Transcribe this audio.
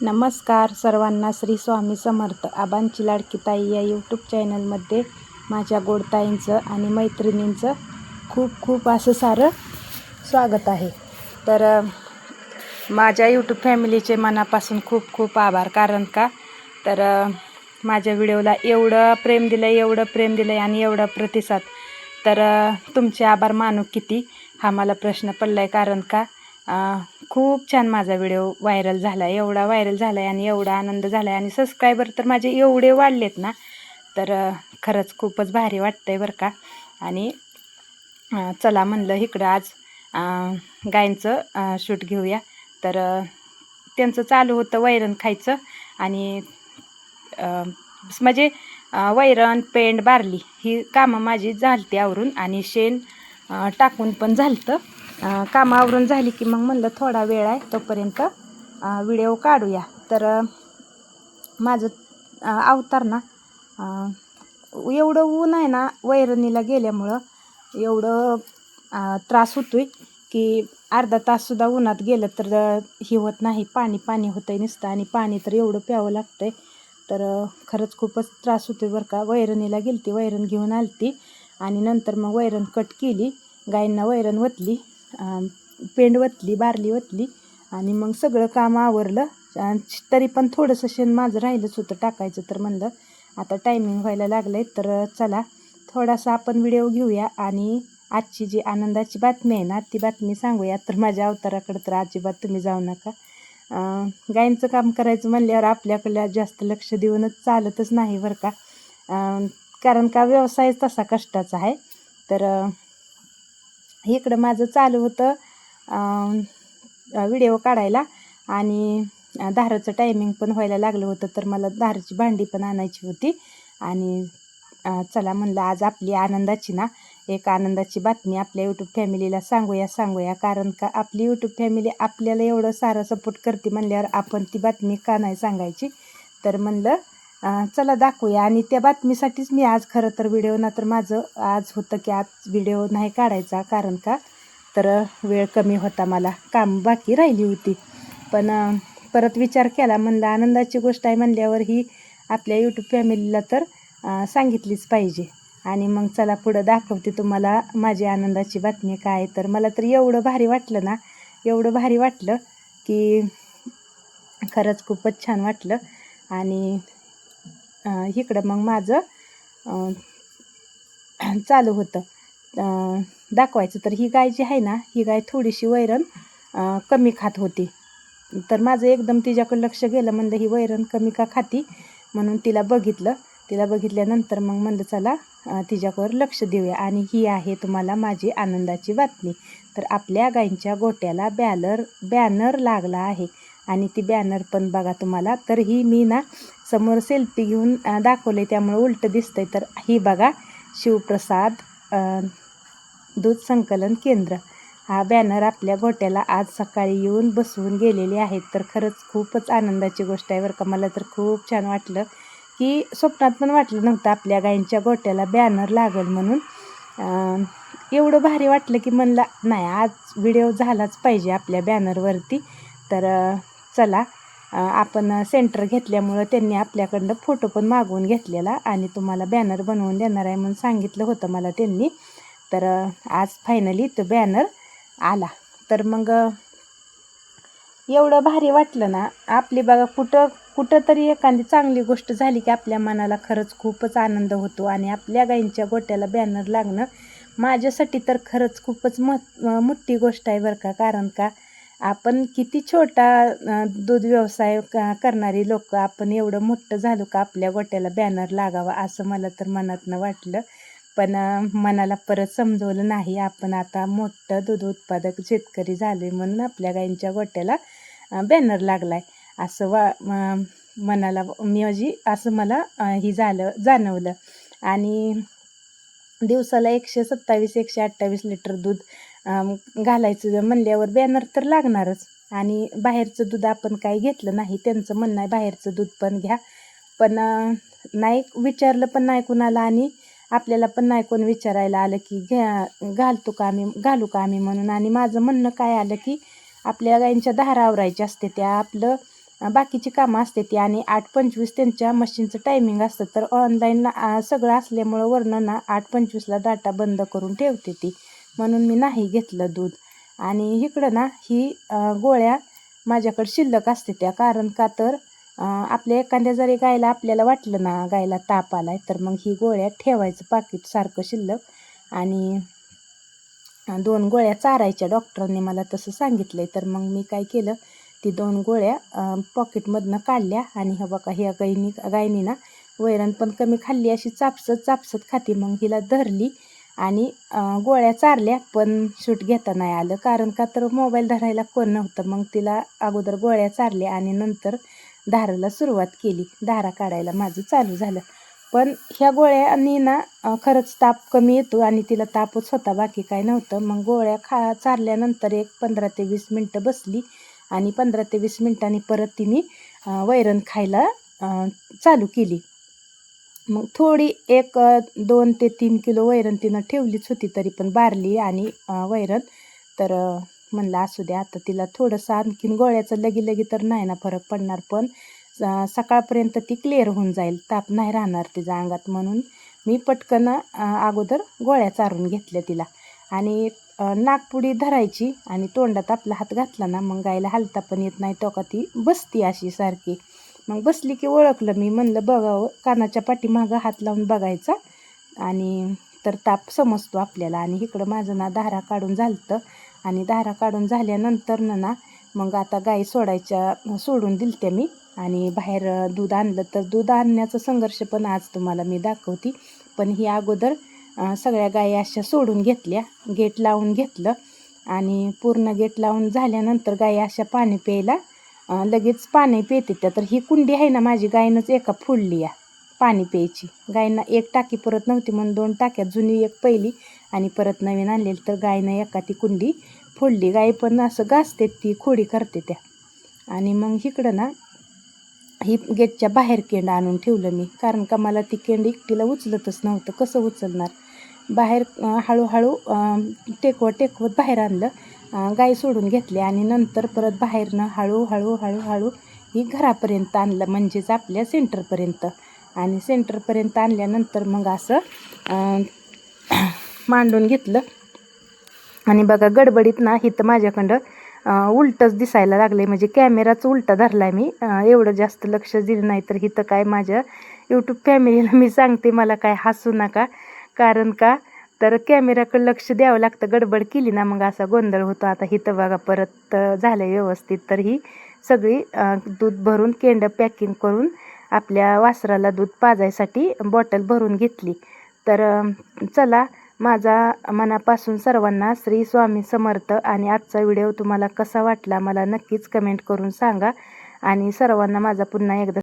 नमस्कार सर्वांना, श्री स्वामी समर्थ. आबांची लाडकी ताई या यूट्यूब चॅनलमध्ये माझ्या गोडताईंचं आणि मैत्रिणींचं खूप खूप असं सारं स्वागत आहे. तर माझ्या यूट्यूब फॅमिलीचे मनापासून खूप खूप आभार. कारण का तर माझ्या व्हिडिओला एवढं प्रेम दिलं आहे आणि एवढा प्रतिसाद. तर तुमचे आभार मानू किती हा मला प्रश्न पडला आहे. कारण का खूप छान माझा व्हिडिओ व्हायरल झाला आहे, एवढा व्हायरल झाला आहे आणि एवढा आनंद झाला आहे आणि सबस्क्रायबर तर माझे एवढे वाढलेत ना. तर खरंच खूपच भारी वाटतं आहे बरं का. आणि चला म्हणलं इकडं आज गायींचं शूट घेऊया. तर त्यांचं चालू होतं वैरण खायचं आणि म्हणजे वैरण पेंड बारली ही कामं माझी झालती आवरून आणि शेण टाकून पण झालतं. कामं आवरून झाली की मग म्हणलं थोडा वेळ आहे तोपर्यंत व्हिडिओ काढूया. तर माझं अवतार ना एवढं ऊन आहे ना, वैरणीला गेल्यामुळं एवढं त्रास होतोय की अर्धा ताससुद्धा उन्हात गेलं तर ही होत नाही. पाणी पाणी होतं आहे नुसतं आणि पाणी तर एवढं प्यावं लागतं आहे. तर खरंच खूपच त्रास होतो आहे बरं का. वैरणीला गेलती, वैरण घेऊन आलती आणि नंतर मग वैरण कट केली, गायींना वैरण वतली, पेंड वतली, बारली वतली आणि मग सगळं काम आवरलं. तरी पण थोडंसं शेण माझं राहिलंच होतं टाकायचं. तर म्हणलं आता टायमिंग व्हायला लागलं आहे, तर चला थोडासा आपण व्हिडिओ घेऊया आणि आजची जी आनंदाची बातमी आहे ना ती बातमी सांगूया. तर माझ्या अवताराकडे तर अजिबात तुम्ही जाऊ नका. गायींचं काम करायचं म्हणल्यावर आपल्याकडल्या जास्त लक्ष देऊनच चालतच नाही बरं का. कारण का व्यवसाय तसा कष्टाचा आहे. तर इकडं माझं चालू होतं व्हिडिओ काढायला आणि धाराचं टायमिंग पण व्हायला लागलं होतं. तर मला धाराची भांडी पण आणायची होती आणि चला म्हणलं आज आपली आनंदाची ना एक आनंदाची बातमी आपल्या यूट्यूब फॅमिलीला सांगूया. कारण का आपली यूट्यूब फॅमिली आपल्याला एवढं सारं सपोर्ट करते म्हणल्यावर आपण ती बातमी का नाही सांगायची. तर म्हणलं चला दाखवूया. आणि त्या बातमीसाठीच मी आज खरं तर व्हिडिओ ना तर माझं आज होतं की आज व्हिडिओ नाही काढायचा. कारण का तर वेळ कमी होता, मला काम बाकी राहिली होती. पण परत विचार केला, म्हणलं आनंदाची गोष्ट आहे म्हणल्यावर ही आपल्या यूट्यूब फॅमिलीला तर सांगितलीच पाहिजे. आणि मग चला पुढं दाखवते तुम्हाला माझी आनंदाची बातमी काय. तर मला तर एवढं भारी वाटलं ना, एवढं भारी वाटलं की खरंच खूपच छान वाटलं. आणि इकडं मग माझं चालू होतं दाखवायचं. तर ही गाय जी आहे ना, ही गाय थोडीशी वैरण कमी खात होती. तर माझं एकदम तिच्याकडं लक्ष गेलं, म्हणलं ही वैरण कमी का खाती, म्हणून तिला बघितल्यानंतर मग म्हणलं चला तिच्यावर लक्ष देऊया. आणि ही आहे तुम्हाला माझी आनंदाची बातमी. तर आपल्या गायींच्या गोट्याला बॅनर लागला आहे आणि ती बॅनर पण बघा तुम्हाला. तर ही मी ना समोर सेल्फी घेऊन दाखवले त्यामुळे उलटं दिसतंय. तर ही बघा, शिवप्रसाद दूध संकलन केंद्र हा बॅनर आपल्या गोट्याला आज सकाळी येऊन बसवून गेलेले आहेत. तर खरंच खूपच आनंदाची गोष्ट आहे बरं का. मला तर खूप छान वाटलं की स्वप्नात पण वाटलं नव्हतं आपल्या गायींच्या गोट्याला बॅनर लागल म्हणून. एवढं भारी वाटलं की म्हणलं नाही आज व्हिडिओ झालाच पाहिजे आपल्या बॅनरवरती. तर चला आपण सेंटर घेतल्यामुळं त्यांनी आपल्याकडनं फोटो पण मागवून घेतलेला आणि तुम्हाला बॅनर बनवून देणार आहे म्हणून सांगितलं होतं मला त्यांनी. तर आज फायनली तो बॅनर आला. तर मग एवढं भारी वाटलं ना. आपली बघा कुठं तरी एखादी चांगली गोष्ट झाली की आपल्या मनाला खरंच खूपच आनंद होतो. आणि आपल्या गायींच्या गोट्याला बॅनर लागणं माझ्यासाठी तर खरंच खूपच मोठी गोष्ट आहे बरं का. कारण का आपण किती छोटा दूध व्यवसाय करणारी लोक आपण एवढं मोठं झालो का आपल्या गोट्याला बॅनर लागावा असं मला तर मनातनं वाटलं. पण मनाला परत समजवलं नाही, आपण आता मोठं दूध उत्पादक शेतकरी झालो आहे म्हणून आपल्या गायींच्या गोट्याला बॅनर लागला आहे असं मनाला माझी असं मला ही जाणवलं. आणि दिवसाला 127-128 लिटर दूध घालायचं म्हणल्यावर बॅनर तर लागणारच. आणि बाहेरचं दूध आपण काही घेतलं नाही, त्यांचं म्हणणं आहे बाहेरचं दूध पण घ्या. पण नाही विचारलं पण नाही कुणाला आणि आपल्याला पण नाही कोण विचारायला आलं की घालू का आम्ही म्हणून. आणि माझं म्हणणं काय आलं की आपल्या गायींच्या धारा आवरायच्या असते त्या आपलं बाकीची कामं असते ती, आणि 8:25 त्यांच्या मशीनचं टायमिंग असतं. तर ऑनलाईन सगळं असल्यामुळं वरनं ना 8:25ला डाटा बंद करून ठेवते ती, म्हणून मी नाही घेतलं दूध. आणि इकडं ना ही गोळ्या माझ्याकडे शिल्लक असते त्या, कारण का तर आपल्या एखाद्या जरी गायला आपल्याला वाटलं ना गायला ताप आलाय, तर मग ही गोळ्या ठेवायचं पाकिट सारखं शिल्लक. आणि 2 गोळ्या चारायच्या, डॉक्टरांनी मला तसं सांगितलं आहे. तर मग मी काय केलं, ती 2 गोळ्या पॉकेटमधनं काढल्या. आणि हे बघा, ह्या गायनी ना वैरण पण कमी खाल्ली, अशी चापसत खाती. मग हिला धरली आणि गोळ्या चारल्या, पण शूट घेता नाही आलं, कारण का तर मोबाईल धरायला कोण नव्हतं. मग तिला अगोदर गोळ्या चारल्या आणि नंतर धाराला सुरुवात केली. धारा काढायला माझं चालू झालं. पण ह्या गोळ्यांनी ना खरंच ताप कमी येतो, आणि तिला तापच होता, बाकी काय नव्हतं. मग गोळ्या चारल्यानंतर एक 15 ते 20 मिनटं बसली, आणि 15 ते 20 मिनटांनी परत तिने वैरण खायला चालू केली. मग थोडी एक 2 ते 3 किलो वैरण तिनं ठेवलीच होती, तरी पण बारली आणि वैरण. तर म्हणलं असू द्या, आता तिला थोडंसं आणखीन गोळ्याचं लगी तर नाही ना फरक पडणार, पण सकाळपर्यंत ती क्लिअर होऊन जाईल, ताप नाही राहणार तिच्या अंगात. म्हणून मी पटकन अगोदर गोळ्या चारून घेतल्या तिला. आणि नाकपुडी धरायची आणि तोंडात आपला हात घातला ना, मग गायला हलता पण येत नाही, तो का ती बसती अशी सारखी. मग बसली की ओळखलं मी, म्हणलं बघावं, कानाच्या पाठीमागं हात लावून बघायचा, आणि तर ताप समजतो आपल्याला. आणि इकडं माझं ना धारा काढून झालतं, आणि धारा काढून झाल्यानंतर ना मग आता गाई सोडून दिलत्या मी. आणि बाहेर दूध आणलं, तर दूध आणण्याचा संघर्ष पण आज तुम्हाला मी दाखवते. पण ही अगोदर सगळ्या गाई अशा सोडून घेतल्या, गेट लावून घेतलं. आणि पूर्ण गेट लावून झाल्यानंतर गाई अशा पाणी प्यायला लगेच पाणी पिते त्या. तर ही कुंडी आहे ना माझी, गायनंच एका फोडली या पाणी प्यायची. गायनं एक टाकी परत नव्हती, म्हणून 2 टाक्या, जुनी एक पहिली आणि परत नवीन आणलेली. तर गायनं एका ती कुंडी फोडली. गाय पण असं गाजते, ती खोडी करते त्या. आणि मग इकडं ना ही गेटच्या बाहेर केंड आणून ठेवलं मी, कारण का मला ती केंड एकटीला उचलतच नव्हतं, कसं उचलणार. बाहेर हळूहळू टेकवत बाहेर आणलं, गाय सोडून घेतली. आणि नंतर परत बाहेरनं हळूहळू ही घरापर्यंत आणलं, म्हणजेच आपल्या सेंटरपर्यंत. आणि सेंटरपर्यंत आणल्यानंतर मग असं मांडून घेतलं. आणि बघा, गडबडीत ना इथं माझ्याकडं उलटंच दिसायला लागले, म्हणजे कॅमेराच उलटा धरला मी, एवढं जास्त लक्ष दिलं नाही. तर इथं काय माझ्या यूट्यूब फॅमिलीला मी सांगते, मला काय हसू नका, कारण का तर कॅमेराकडे लक्ष द्यावं लागतं. गडबड केली ना मग असा गोंधळ होतो. आता इथं बघा परत झालं व्यवस्थित. तर ही सगळी दूध भरून केंड पॅकिंग करून आपल्या वासराला दूध पाजायसाठी बॉटल भरून घेतली. तर चला, माझा मनापासून सर्वांना श्री स्वामी समर्थ. आणि आजचा व्हिडिओ तुम्हाला कसा वाटला मला नक्कीच कमेंट करून सांगा. आणि सर्वांना माझा पुन्हा एकदा